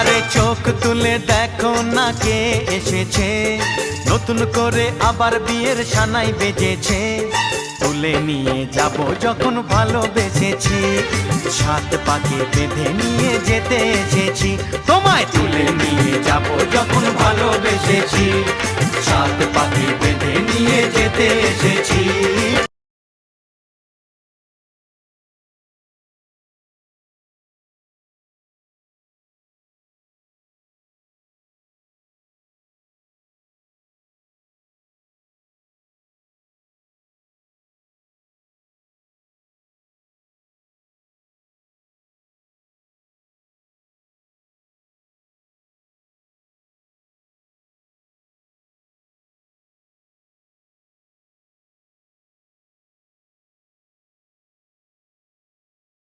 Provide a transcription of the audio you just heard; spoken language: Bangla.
আরে চোখ তুলে দেখো না কে এসেছে, নতুন করে আবার বিয়ের সানাই বেজেছে। তুলে নিয়ে যাব যখন ভালোবেসেছি, সাত পাকে বেঁধে নিয়ে যেতে এসেছি। তোমায় তুলে নিয়ে যাব যখন ভালোবেসেছি, সাত পাকে বেঁধে নিয়ে যেতে এসেছি।